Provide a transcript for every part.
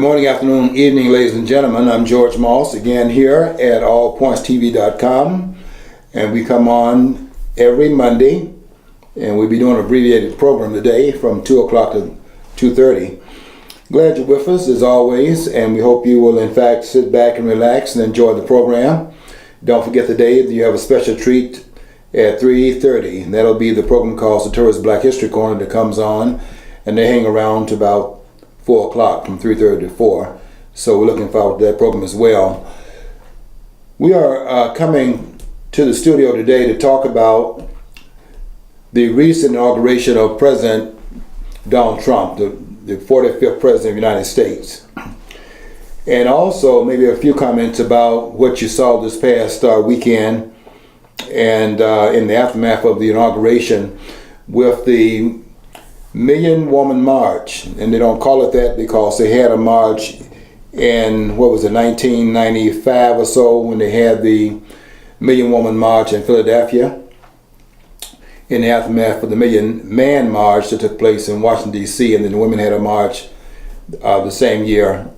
morning, afternoon, evening, ladies and gentlemen. I'm George Moss, again here at allpointstv.com, and we come on every Monday, and we'll be doing an abbreviated program today from 2 o'clock to 2:30. Glad you're with us, as always, and we hope you will, in fact, sit back and relax and enjoy the program. Don't forget today that you have a special treat at 3:30, and that'll be the program called Satura's Black History Corner that comes on, and they hang around to about 4 o'clock, from 3:30 to 4. So we're looking forward to that program as well. We are coming to the studio today to talk about the recent inauguration of President Donald Trump, the 45th President of the United States. And also maybe a few comments about what you saw this past weekend and in the aftermath of the inauguration with the Million Woman March. And they don't call it that because they had a march in, 1995 or so, when they had the Million Woman March in Philadelphia, in the aftermath of the Million Man March that took place in Washington, D.C., and then the women had a march the same year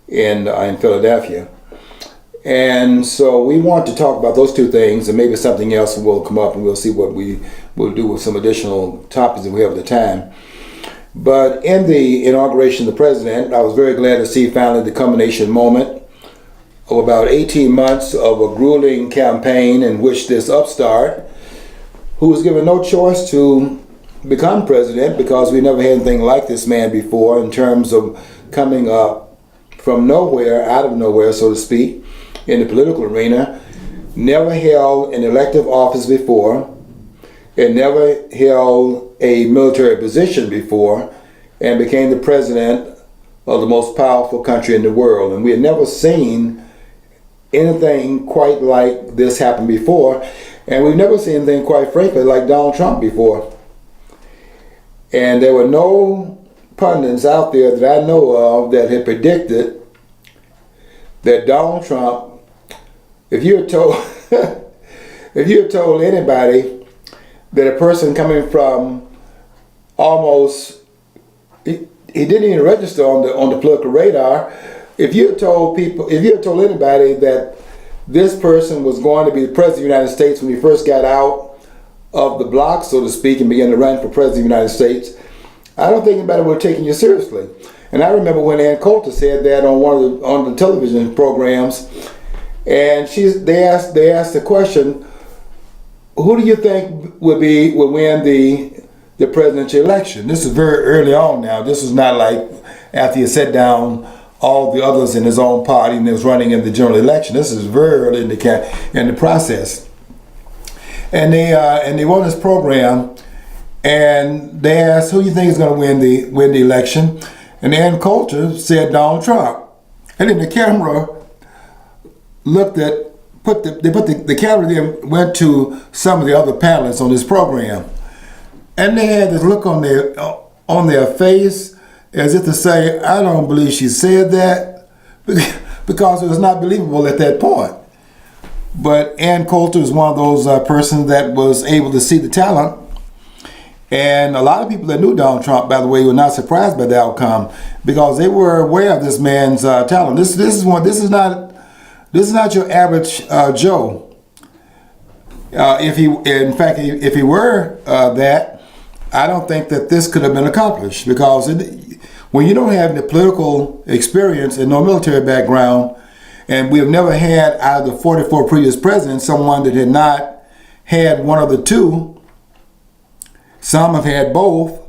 in Philadelphia. And so we want to talk about those two things, and maybe something else will come up, and we'll see what we will do with some additional topics if we have the time. But in the inauguration of the president, I was very glad to see finally the culmination moment of about 18 months of a grueling campaign in which this upstart, who was given no choice to become president, because we never had anything like this man before in terms of coming up from nowhere, out of nowhere, so to speak, in the political arena, never held an elective office before, and never held a military position before, and became the president of the most powerful country in the world. And we had never seen anything quite like this happen before, and we've never seen anything, quite frankly, like Donald Trump before. And there were no pundits out there that I know of that had predicted that Donald Trump, if you had told anybody that a person coming from almost, he didn't even register on the political radar, if you had told anybody that this person was going to be the president of the United States when he first got out of the block, so to speak, and began to run for president of the United States, I don't think anybody would have taken you seriously. And I remember when Ann Coulter said that on the television programs, and they asked the question, who do you think would win the presidential election? This is very early on now. This is not like after you set down all the others in his own party and was running in the general election. This is very early in the process. And they won this program, and they asked, who do you think is going to win the election? And Ann Coulter said Donald Trump. And then the camera put the camera then went to some of the other panelists on this program, and they had this look on their face as if to say, I don't believe she said that, because it was not believable at that point. But Ann Coulter is one of those persons that was able to see the talent. And a lot of people that knew Donald Trump, by the way, were not surprised by the outcome, because they were aware of this man's talent. This is not your average Joe. If he were that, I don't think that this could have been accomplished, because when you don't have the political experience and no military background, and we have never had out of the 44 previous presidents someone that had not had one of the two. Some have had both,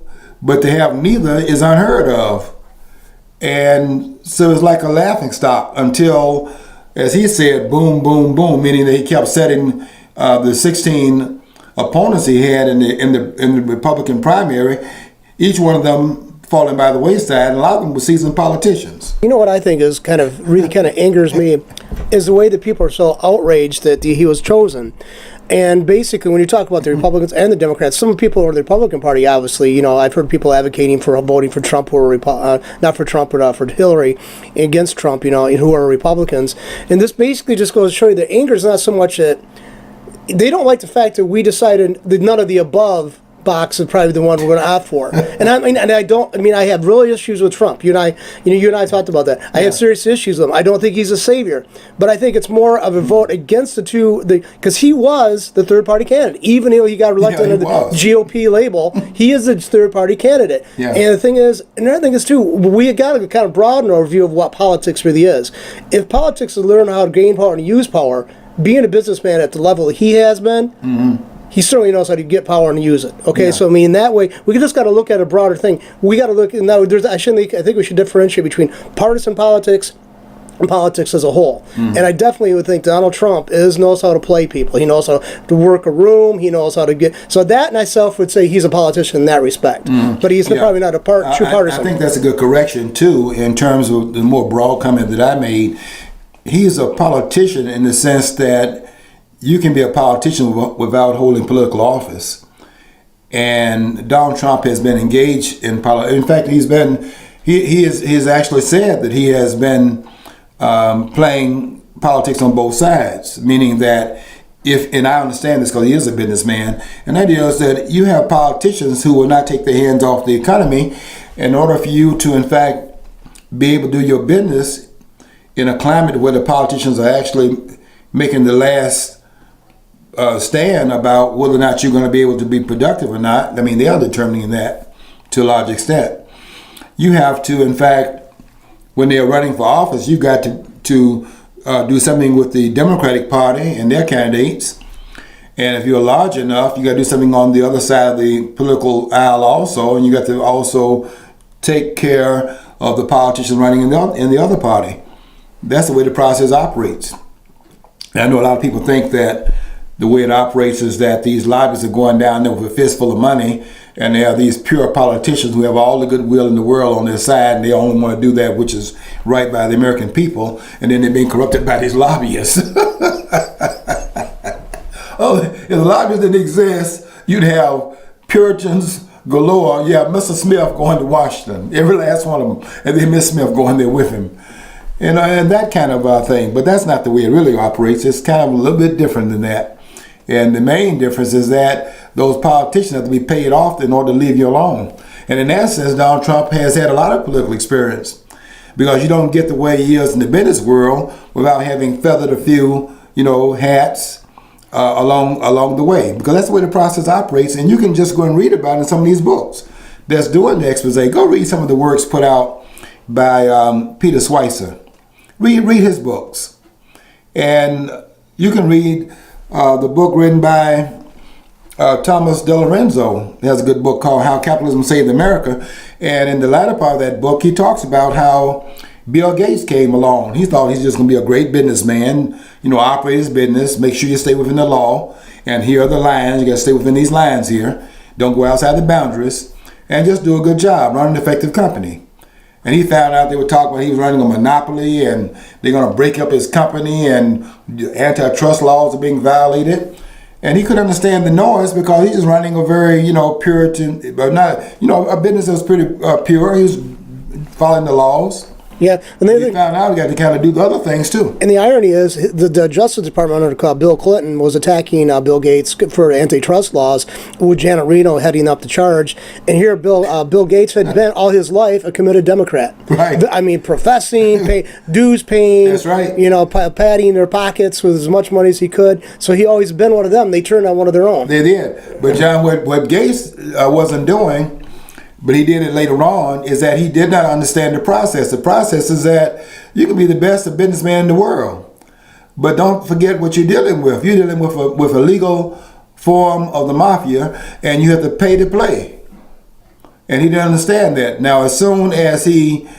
but to have neither is unheard of. And so it's like a laughing stock until, as he said, boom, boom, boom, meaning that he kept setting the 16 opponents he had in the Republican primary, each one of them falling by the wayside, and a lot of them were seasoned politicians. You know what I think is really angers me is the way that people are so outraged that he was chosen. And basically, when you talk about the Republicans and the Democrats, some people are the Republican Party, obviously. I've heard people advocating for voting for Trump who are not for Trump, but for Hillary, against Trump, who are Republicans. And this basically just goes to show you that anger is not so much that they don't like the fact that we decided that none of the above box is probably the one we're going to opt for. And I have really issues with Trump. You and I talked about that. I have serious issues with him. I don't think he's a savior, but I think it's more of a vote against because he was the third party candidate. Even though he got elected under the GOP label, he is the third party candidate. Yeah. And the thing is, another thing is too, we got to kind of broaden our view of what politics really is. If politics is learning how to gain power and use power, being a businessman at the level that he has been, he certainly knows how to get power and use it. Okay, so I mean, that way, we just got to look at a broader thing. We got to look now. I think we should differentiate between partisan politics and politics as a whole. And I definitely would think Donald Trump knows how to play people. He knows how to work a room. He knows how to get. So that, and myself would say he's a politician in that respect. But he's probably not a true partisan. I think that's a good correction too, in terms of the more broad comment that I made. He's a politician in the sense that you can be a politician without holding political office. And Donald Trump has been engaged in politics. In fact, he has actually said that he has been playing politics on both sides, meaning that and I understand this because he is a businessman, and the idea is that you have politicians who will not take their hands off the economy in order for you to, in fact, be able to do your business in a climate where the politicians are actually making the last stand about whether or not you're going to be able to be productive or not. I mean, they are determining that to a large extent. You have to, in fact, when they're running for office, you got to do something with the Democratic Party and their candidates. And if you're large enough, you got to do something on the other side of the political aisle also, and you got to also take care of the politicians running in the other party. That's the way the process operates. And I know a lot of people think that the way it operates is that these lobbyists are going down there with a fistful of money, and they are these pure politicians who have all the goodwill in the world on their side, and they only want to do that which is right by the American people, and then they're being corrupted by these lobbyists. Oh, if the lobbyists didn't exist, you'd have Puritans galore. You have Mr. Smith going to Washington, every last one of them, and then Miss Smith going there with him. And that kind of thing. But that's not the way it really operates. It's kind of a little bit different than that. And the main difference is that those politicians have to be paid off in order to leave you alone. And in that sense, Donald Trump has had a lot of political experience, because you don't get the way he is in the business world without having feathered a few, hats along the way. Because that's the way the process operates. And you can just go and read about it in some of these books that's doing the expose. Go read some of the works put out by Peter Schweizer. Read his books. And you can read the book written by Thomas DeLorenzo. He has a good book called How Capitalism Saved America. And in the latter part of that book, he talks about how Bill Gates came along. He thought he's just going to be a great businessman, operate his business, make sure you stay within the law. And here are the lines. You got to stay within these lines here. Don't go outside the boundaries. And just do a good job, run an effective company. And he found out they were talking about he was running a monopoly and they're going to break up his company and antitrust laws are being violated. And he couldn't understand the noise because he's just running a very, Puritan, but not, a business that was pretty pure. He was following the laws. Yeah, and then he found out he got to kind of do the other things too. And the irony is, the Justice Department under Bill Clinton was attacking Bill Gates for antitrust laws, with Janet Reno heading up the charge. And here, Bill Gates had been all his life a committed Democrat. Right. I mean, professing, dues paying. That's right. Padding their pockets with as much money as he could. So he always been one of them. They turned on one of their own. They did. But John, what Gates wasn't doing, but he did it later on, is that he did not understand the process. The process is that you can be the best businessman in the world, but don't forget what you're dealing with. You're dealing with a legal form of the mafia, and you have to pay to play. And he didn't understand that. Now, as soon as he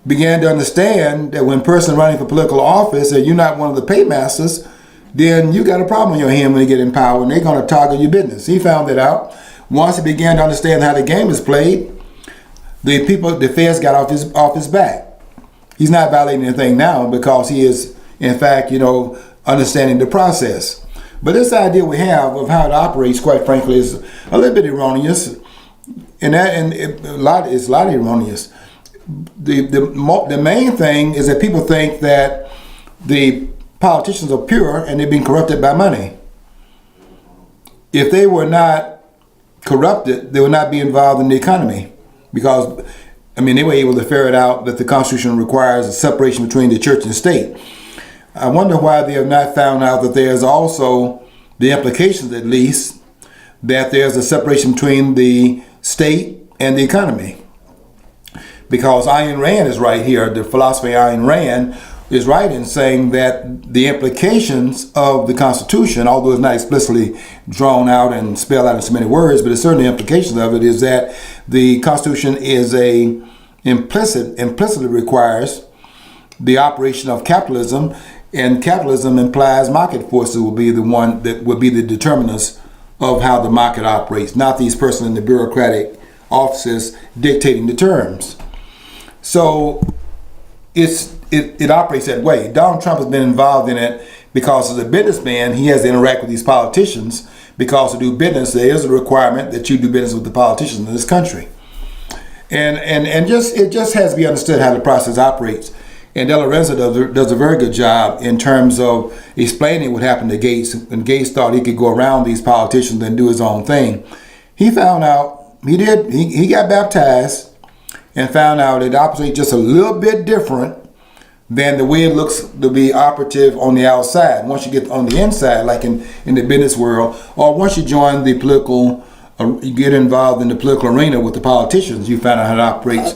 began to understand that when a person running for political office, that you're not one of the paymasters, then you got a problem on your hand when you get in power, and they're going to target your business. He found that out. Once he began to understand how the game is played, the feds got off his back. He's not violating anything now because he is, in fact, understanding the process. But this idea we have of how it operates, quite frankly, is a little bit erroneous, and it's a lot erroneous. The main thing is that people think that the politicians are pure and they're being corrupted by money. If they were not corrupted, they would not be involved in the economy, because, I mean, they were able to ferret out that the Constitution requires a separation between the church and state. I wonder why they have not found out that there's also the implications, at least, that there's a separation between the state and the economy. Because Ayn Rand is right here, the philosopher Ayn Rand is right in saying that the implications of the Constitution, although it's not explicitly drawn out and spelled out in so many words, but it's certainly implications of it, is that the Constitution is implicitly requires the operation of capitalism, and capitalism implies market forces will be the one that will be the determinants of how the market operates, not these persons in the bureaucratic offices dictating the terms. So it operates that way. Donald Trump has been involved in it because as a businessman, he has to interact with these politicians, because to do business, there is a requirement that you do business with the politicians in this country. And it just has to be understood how the process operates. And De Lorenzo does a very good job in terms of explaining what happened to Gates. When Gates thought he could go around these politicians and do his own thing, he found out, he got baptized and found out it operates just a little bit different than the way it looks to be operative on the outside. Once you get on the inside, like in the business world, or once you join the political, you get involved in the political arena with the politicians, you find out how it operates.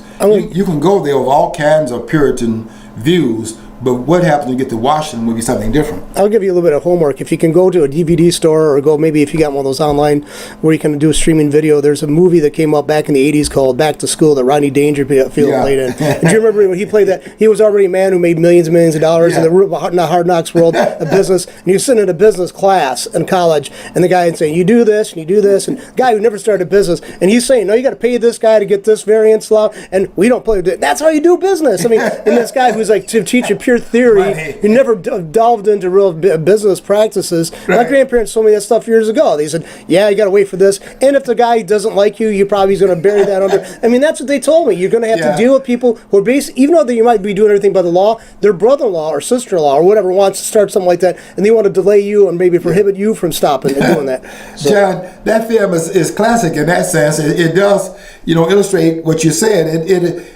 You can go there with all kinds of Puritan views, but what happens when you get to Washington will be something different. I'll give you a little bit of homework. If you can go to a DVD store, or go maybe if you got one of those online where you can do a streaming video, there's a movie that came out back in the 80s called Back to School that Rodney Dangerfield played in. And do you remember when he played that? He was already a man who made millions and millions of dollars in the hard knocks world of business. And he was sitting in a business class in college, and the guy is saying, you do this, and you do this. And the guy who never started a business, and he's saying, no, you got to pay this guy to get this variance law, and we don't play. That's how you do business. I mean, and this guy who's like to teach you pure theory, right. Who never delved into real business practices. Right. My grandparents told me that stuff years ago. They said, yeah, you got to wait for this. And if the guy doesn't like you, you probably is going to bury that under. I mean, that's what they told me. You're going to have to deal with people who are even though you might be doing everything by the law, their brother-in-law or sister-in-law or whatever wants to start something like that, and they want to delay you and maybe prohibit you from stopping and doing that. So, John, that film is classic in that sense. It does, illustrate what you said.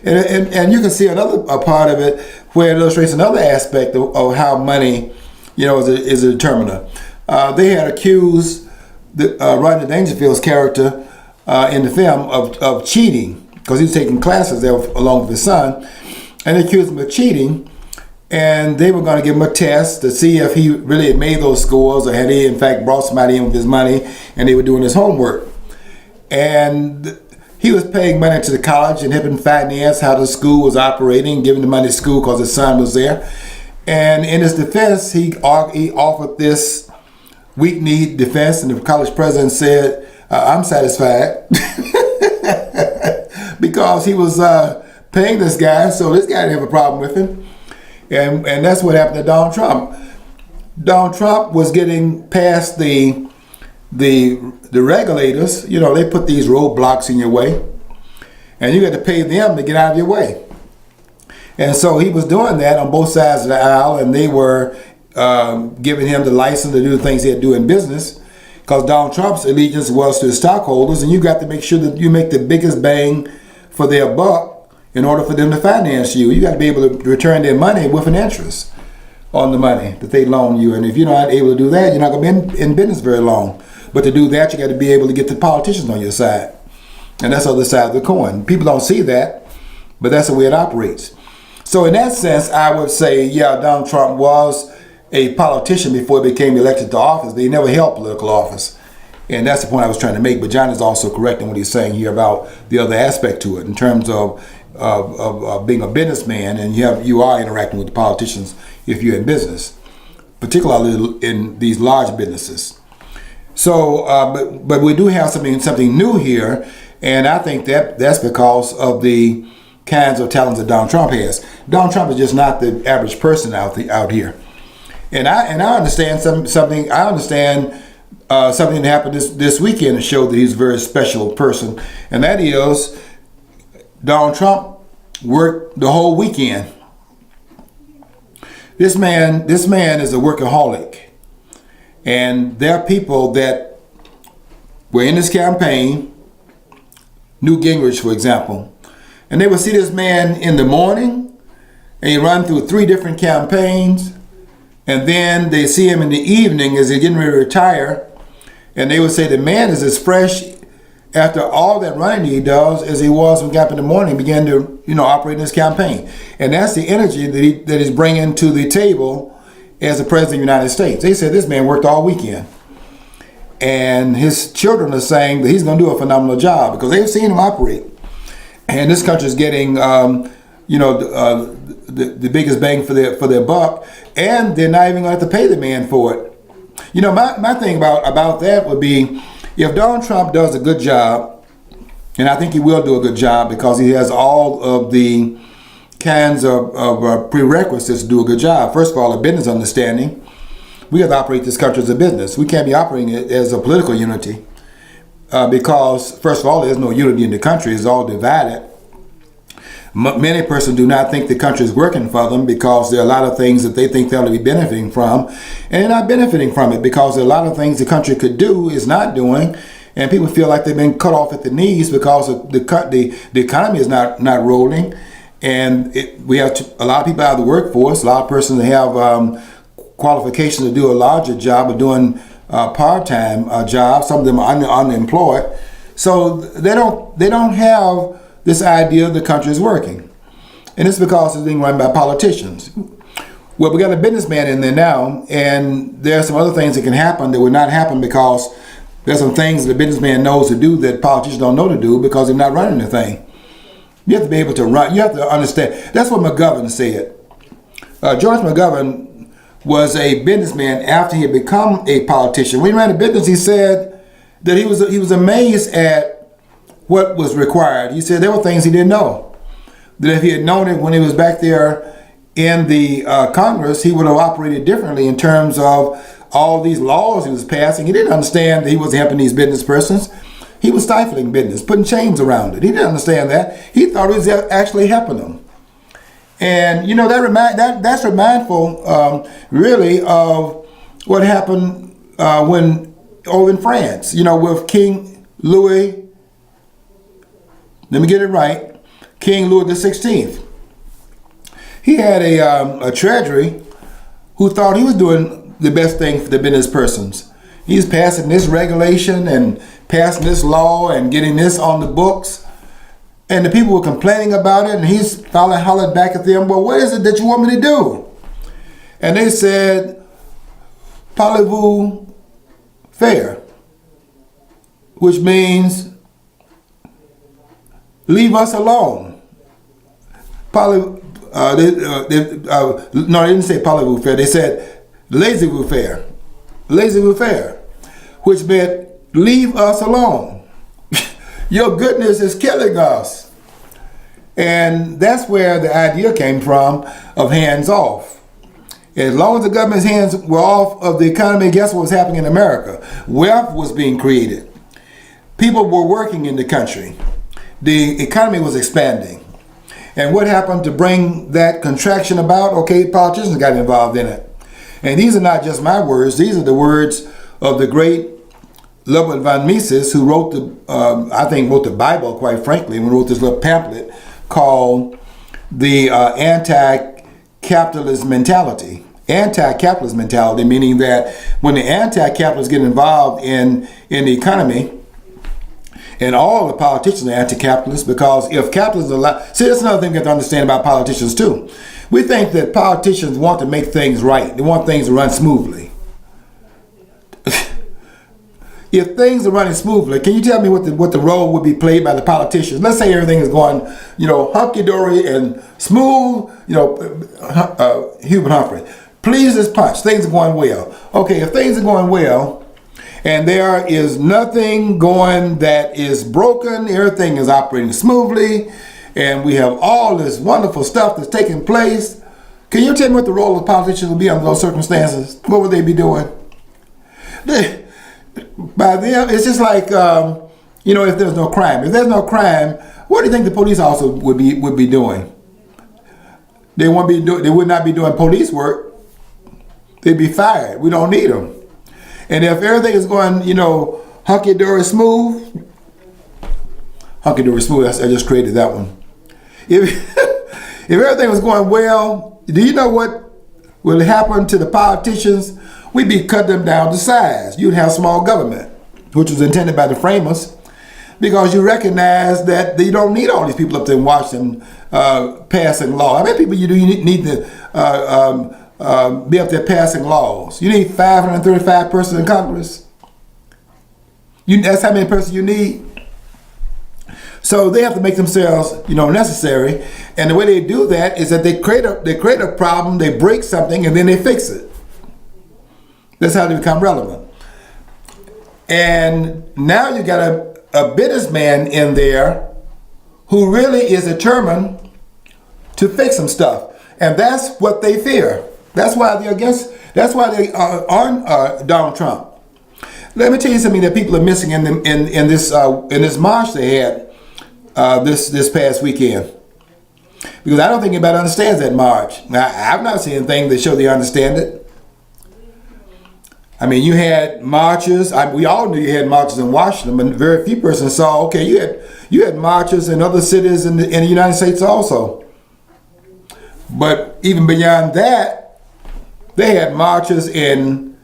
And you can see another part of it where it illustrates another aspect of how money, is a determinant. They had accused Rodney Dangerfield's character in the film of cheating, because he was taking classes there along with his son, and they accused him of cheating, and they were going to give him a test to see if he really had made those scores, or had he in fact brought somebody in with his money and they were doing his homework. And he was paying money to the college and helping finance how the school was operating, giving the money to school because his son was there. And in his defense, he offered this weak-kneed defense, and the college president said, I'm satisfied. Because he was paying this guy, so this guy didn't have a problem with him. And that's what happened to Donald Trump. Donald Trump was getting past the regulators. They put these roadblocks in your way, and you got to pay them to get out of your way. And so he was doing that on both sides of the aisle, and they were giving him the license to do the things he had to do in business, because Donald Trump's allegiance was to the stockholders, and you got to make sure that you make the biggest bang for their buck in order for them to finance you. You got to be able to return their money with an interest on the money that they loan you. And if you're not able to do that, you're not going to be in business very long. But to do that, you got to be able to get the politicians on your side. And that's the other side of the coin. People don't see that, but that's the way it operates. So in that sense, I would say, Donald Trump was a politician before he became elected to office. They never held political office. And that's the point I was trying to make. But John is also correct in what he's saying here about the other aspect to it, in terms of being a businessman, and you are interacting with the politicians if you're in business, particularly in these large businesses. So, but we do have something new here, and I think that's because of the kinds of talents that Donald Trump has. Donald Trump is just not the average person out here, and I understand something. I understand something that happened this weekend that showed that he's a very special person, and that is Donald Trump worked the whole weekend. This man is a workaholic, and there are people that were in this campaign, Newt Gingrich, for example, and they would see this man in the morning, and he run through 3 different campaigns, and then they see him in the evening as he's getting ready to retire, and they would say the man is as fresh after all that running he does as he was when he got up in the morning and began to, operate in his campaign. And that's the energy that he's bringing to the table as the President of the United States. They said this man worked all weekend. And his children are saying that he's going to do a phenomenal job because they've seen him operate. And this country is getting, the biggest bang for their buck, and they're not even going to have to pay the man for it. My thing about that would be, if Donald Trump does a good job, and I think he will do a good job because he has all of the kinds of prerequisites to do a good job. First of all, a business understanding. We have to operate this country as a business. We can't be operating it as a political unity because, first of all, there's no unity in the country. It's all divided. Many persons do not think the country is working for them because there are a lot of things that they think they'll be benefiting from, and they're not benefiting from it because there are a lot of things the country could do is not doing, and people feel like they've been cut off at the knees because of the economy is not rolling, and we have a lot of people out of the workforce, a lot of persons that have qualifications to do a larger job or doing part-time jobs. Some of them are unemployed, so they don't have this idea the country is working. And it's because it's being run by politicians. Well, we got a businessman in there now, and there are some other things that can happen that would not happen because there's some things the businessman knows to do that politicians don't know to do because they're not running the thing. You have to be able to run. You have to understand. That's what McGovern said. George McGovern was a businessman after he had become a politician. When he ran a business, he said that he was amazed at what was required. He said there were things he didn't know. That if he had known it when he was back there in the Congress, he would have operated differently in terms of all these laws he was passing. He didn't understand that he wasn't helping these business persons. He was stifling business, putting chains around it. He didn't understand that. He thought he was actually helping them. And that's remindful, really, of what happened when over in France. With King Louis. Let me get it right. King Louis XVI. He had a treasury who thought he was doing the best thing for the business persons. He's passing this regulation and passing this law and getting this on the books. And the people were complaining about it, and he's hollered back at them, well, what is it that you want me to do? And they said, parlez-vous faire, which means leave us alone. No, they didn't say parlez-vous faire. They said laissez-vous faire. Laissez-vous faire, which meant leave us alone. Your goodness is killing us. And that's where the idea came from of hands off. As long as the government's hands were off of the economy, guess what was happening in America? Wealth was being created. People were working in the country. The economy was expanding. And what happened to bring that contraction about? Okay, politicians got involved in it. And these are not just my words. These are the words of the great Ludwig von Mises, who wrote wrote the Bible, quite frankly, and wrote this little pamphlet called the Anti-Capitalist Mentality. Anti-capitalist mentality, meaning that when the anti-capitalists get involved in the economy, and all the politicians are anti-capitalists, because if capitalists are allowed... See, that's another thing you have to understand about politicians, too. We think that politicians want to make things right. They want things to run smoothly. If things are running smoothly, can you tell me what the role would be played by the politicians? Let's say everything is going, hunky-dory and smooth, Hubert Humphrey. Please as punch. Things are going well. Okay, if things are going well, and there is nothing going that is broken, everything is operating smoothly, and we have all this wonderful stuff that's taking place. Can you tell me what the role of politicians would be under those circumstances? What would they be doing? By them, it's just like, if there's no crime. If there's no crime, what do you think the police officer would be doing? They would not be doing police work. They'd be fired. We don't need them. And if everything is going, Hunky Dory Smooth. Hunky Dory Smooth, I just created that one. If, if everything was going well, do you know what will happen to the politicians? We'd be cutting them down to size. You'd have small government, which was intended by the framers, because you recognize that you don't need all these people up there in Washington passing law. How many people you need to be up there passing laws? You need 535 persons in Congress. That's how many persons you need. So they have to make themselves, necessary. And the way they do that is that they create a problem, they break something, and then they fix it. That's how they become relevant. And now you got a businessman in there who really is determined to fix some stuff. And that's what they fear. That's why they're against, that's why they are on Donald Trump. Let me tell you something that people are missing in this march they had this past weekend. Because I don't think anybody understands that march. Now, I've not seen anything that show they understand it. I mean, you had marches. We all knew you had marches in Washington, but very few persons saw. Okay, you had marches in other cities in the United States also. But even beyond that, they had marches in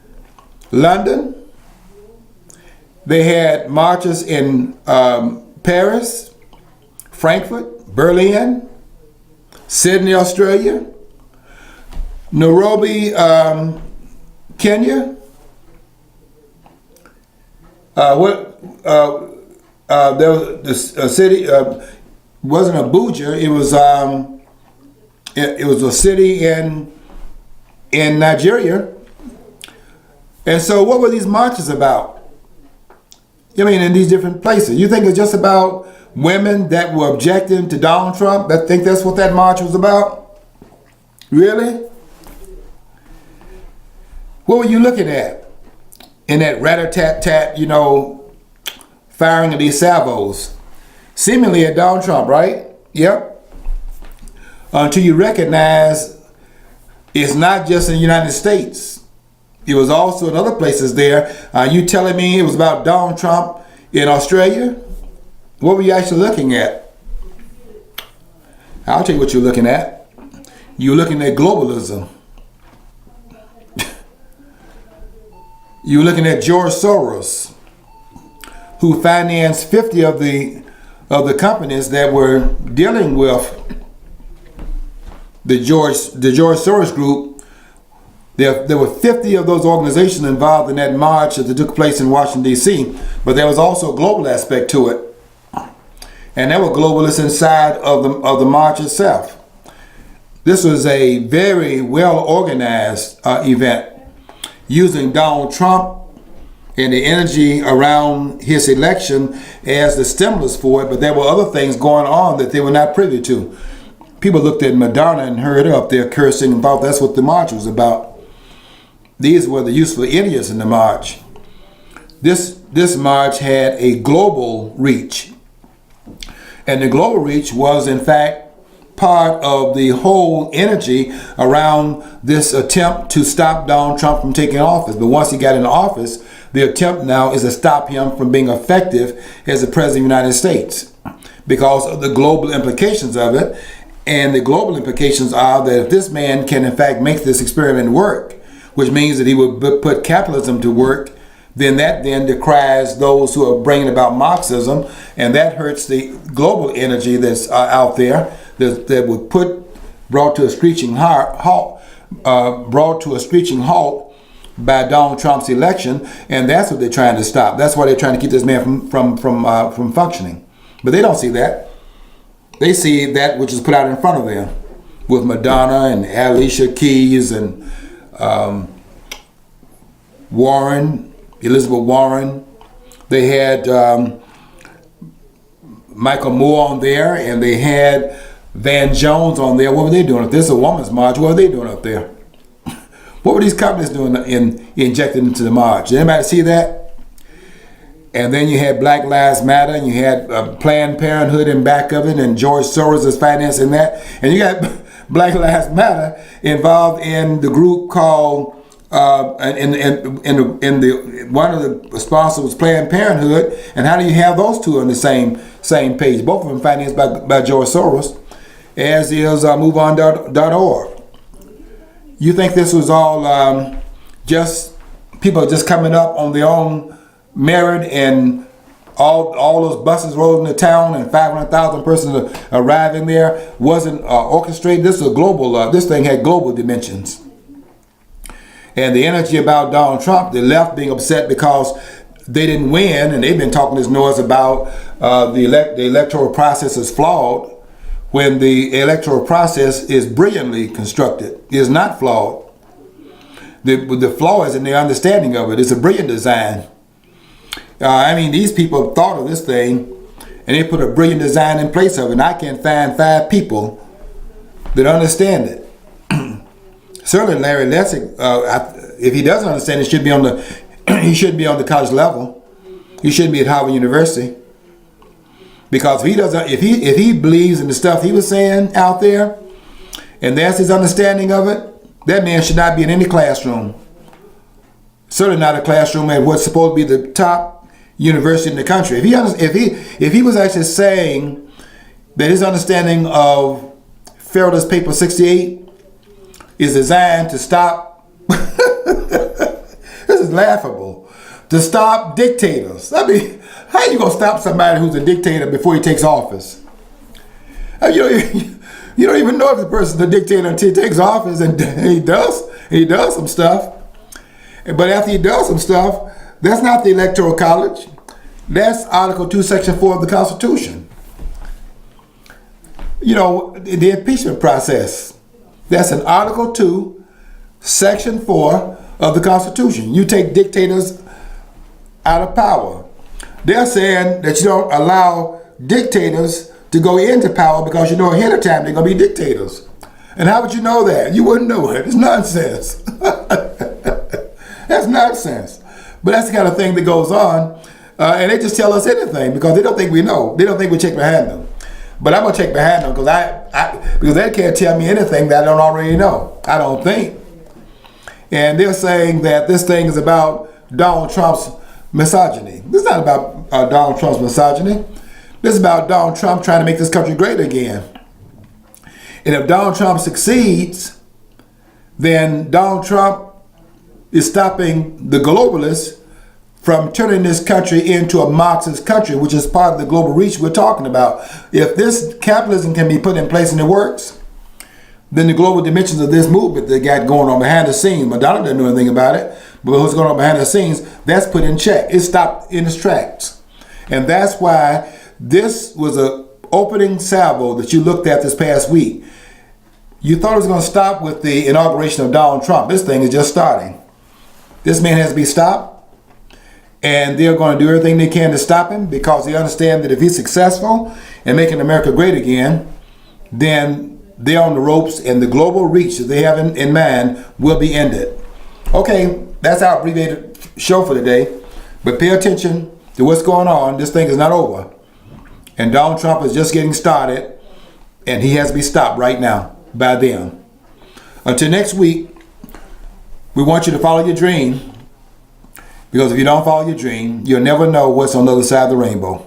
London. They had marches in Paris, Frankfurt, Berlin, Sydney, Australia, Nairobi, Kenya. There was a city. Wasn't Abuja. It was a city in Nigeria. And so, what were these marches about? I mean, in these different places. You think it's just about women that were objecting to Donald Trump? I think that's what that march was about? Really? What were you looking at in that rat-a-tat-tat, firing of these salvos? Seemingly at Donald Trump, right? Yep. Until you recognize it's not just in the United States. It was also in other places there. You telling me it was about Donald Trump in Australia? What were you actually looking at? I'll tell you what you're looking at. You're looking at globalism. You're looking at George Soros, who financed 50 of the companies that were dealing with the George Soros group. There were 50 of those organizations involved in that march that took place in Washington, D.C., but there was also a global aspect to it. And there were globalists inside of the march itself. This was a very well-organized event, using Donald Trump and the energy around his election as the stimulus for it, but there were other things going on that they were not privy to. People looked at Madonna and heard her up there cursing and thought that's what the march was about. These were the useful idiots in the march. This march had a global reach. And the global reach was, in fact, part of the whole energy around this attempt to stop Donald Trump from taking office. But once he got in office, the attempt now is to stop him from being effective as the President of the United States because of the global implications of it. And the global implications are that if this man can, in fact, make this experiment work, which means that he would put capitalism to work, then that decries those who are bringing about Marxism, and that hurts the global energy that's out there that would brought to a screeching halt by Donald Trump's election, and that's what they're trying to stop. That's why they're trying to keep this man from functioning. But they don't see that. They see that which is put out in front of them, with Madonna and Alicia Keys and Elizabeth Warren. They had Michael Moore on there, and they had Van Jones on there. What were they doing? If this is a woman's march, what were they doing up there? What were these companies doing in injecting into the march? Did anybody see that? And then you had Black Lives Matter, and you had Planned Parenthood in back of it, and George Soros is financing that. And you got Black Lives Matter involved in the group called and in the one of the sponsors was Planned Parenthood, and how do you have those two on the same page? Both of them financed by George Soros, as is MoveOn.org. You think this was all just people just coming up on their own merit, and all those buses rolling into town and 500,000 persons arriving there wasn't orchestrated? This is a global. This thing had global dimensions. And the energy about Donald Trump, the left being upset because they didn't win, and they've been talking this noise about the electoral process is flawed, when the electoral process is brilliantly constructed. It is not flawed. The flaw is in their understanding of it. It's a brilliant design. I mean, these people thought of this thing, and they put a brilliant design in place of it, and I can find 5 people that understand it. Certainly, Larry Lessig, if he doesn't understand it, should be on the he shouldn't be on the college level. He shouldn't be at Harvard University, because if he believes in the stuff he was saying out there, and that's his understanding of it, that man should not be in any classroom. Certainly not a classroom at what's supposed to be the top university in the country. If he was actually saying that his understanding of Faraday's paper 68 is designed to stop, this is laughable, to stop dictators. I mean, how are you going to stop somebody who's a dictator before he takes office? You don't even know if the person's a dictator until he takes office, and he does some stuff. But after he does some stuff, that's not the Electoral College. That's Article 2, Section 4 of the Constitution. You know, the impeachment process. That's in Article 2, Section 4 of the Constitution. You take dictators out of power. They're saying that you don't allow dictators to go into power because you know ahead of time they're going to be dictators. And how would you know that? You wouldn't know it. It's nonsense. That's nonsense. But that's the kind of thing that goes on. And they just tell us anything because they don't think we know. They don't think we check behind them. But I'm going to check behind them because they can't tell me anything that I don't already know. I don't think. And they're saying that this thing is about Donald Trump's misogyny. This is not about Donald Trump's misogyny. This is about Donald Trump trying to make this country great again. And if Donald Trump succeeds, then Donald Trump is stopping the globalists from turning this country into a Marxist country, which is part of the global reach we're talking about. If this capitalism can be put in place and it works, then the global dimensions of this movement they got going on behind the scenes, Madonna doesn't know anything about it, but what's going on behind the scenes, that's put in check. It's stopped in its tracks. And that's why this was an opening salvo that you looked at this past week. You thought it was going to stop with the inauguration of Donald Trump. This thing is just starting. This man has to be stopped. And they're going to do everything they can to stop him because they understand that if he's successful in making America great again, then they're on the ropes and the global reach that they have in mind will be ended. Okay, that's our abbreviated show for today. But pay attention to what's going on. This thing is not over. And Donald Trump is just getting started, and he has to be stopped right now by them. Until next week, we want you to follow your dream. Because if you don't follow your dream, you'll never know what's on the other side of the rainbow.